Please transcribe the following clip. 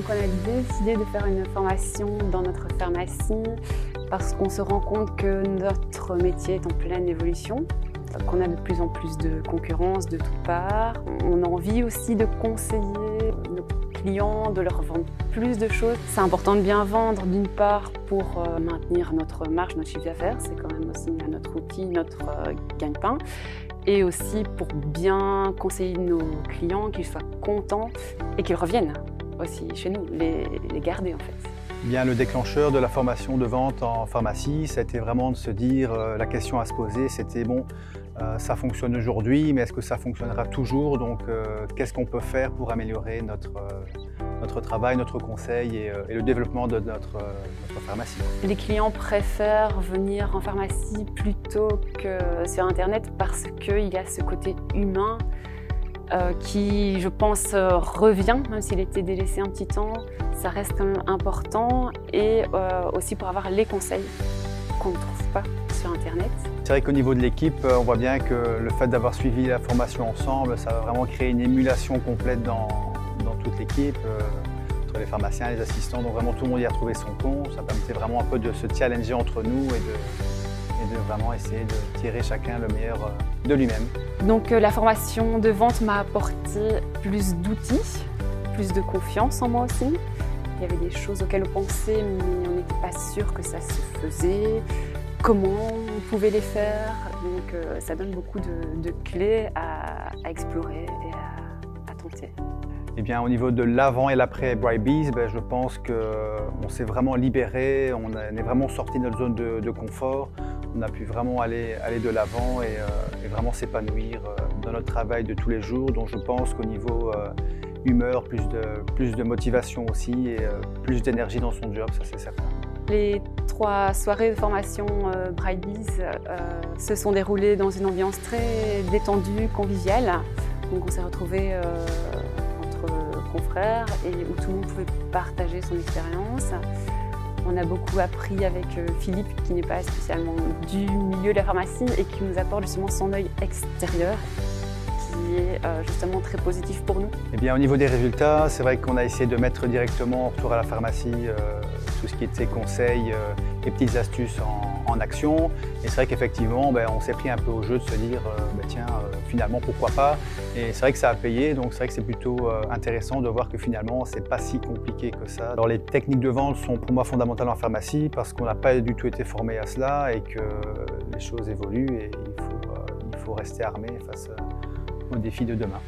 Donc on a décidé de faire une formation dans notre pharmacie parce qu'on se rend compte que notre métier est en pleine évolution, qu'on a de plus en plus de concurrence de toutes parts. On a envie aussi de conseiller nos clients, de leur vendre plus de choses. C'est important de bien vendre d'une part pour maintenir notre marge, notre chiffre d'affaires, c'est quand même aussi notre outil, notre gagne-pain. Et aussi pour bien conseiller nos clients, qu'ils soient contents et qu'ils reviennent aussi chez nous, les garder en fait. Bien, le déclencheur de la formation de vente en pharmacie, c'était vraiment de se dire, la question à se poser, c'était bon, ça fonctionne aujourd'hui, mais est-ce que ça fonctionnera toujours? Donc, qu'est-ce qu'on peut faire pour améliorer notre travail, notre conseil et le développement de notre pharmacie? Les clients préfèrent venir en pharmacie plutôt que sur Internet parce qu'il y a ce côté humain qui, je pense, revient, même s'il était délaissé un petit temps. Ça reste quand même important et aussi pour avoir les conseils qu'on ne trouve pas sur Internet. C'est vrai qu'au niveau de l'équipe, on voit bien que le fait d'avoir suivi la formation ensemble, ça va vraiment créer une émulation complète dans toute l'équipe, entre les pharmaciens, les assistants, donc vraiment tout le monde y a trouvé son compte. Ça permettait vraiment un peu de se challenger entre nous et de vraiment essayer de tirer chacun le meilleur de lui-même. Donc la formation de vente m'a apporté plus d'outils, plus de confiance en moi aussi. Il y avait des choses auxquelles on pensait, mais on n'était pas sûr que ça se faisait, comment on pouvait les faire. Donc ça donne beaucoup de clés à explorer et à tenter. Eh bien, au niveau de l'avant et l'après Brightbees, je pense qu'on s'est vraiment libéré, on est vraiment sorti de notre zone de confort. On a pu vraiment aller de l'avant et vraiment s'épanouir dans notre travail de tous les jours. Donc je pense qu'au niveau humeur, plus de motivation aussi et plus d'énergie dans son job, ça c'est certain. Les 3 soirées de formation Brightbees se sont déroulées dans une ambiance très détendue, conviviale. Donc on s'est retrouvés entre confrères et où tout le monde pouvait partager son expérience. On a beaucoup appris avec Philippe, qui n'est pas spécialement du milieu de la pharmacie et qui nous apporte justement son œil extérieur, qui est justement très positif pour nous. Eh bien, au niveau des résultats, c'est vrai qu'on a essayé de mettre directement en retour à la pharmacie tout ce qui était conseils et petites astuces en action. Et c'est vrai qu'effectivement, on s'est pris un peu au jeu de se dire, tiens, finalement, pourquoi pas? Et c'est vrai que ça a payé, donc c'est vrai que c'est plutôt intéressant de voir que finalement, c'est pas si compliqué que ça. Alors, les techniques de vente sont pour moi fondamentales en pharmacie parce qu'on n'a pas du tout été formé à cela et que les choses évoluent et il faut rester armé face aux défis de demain.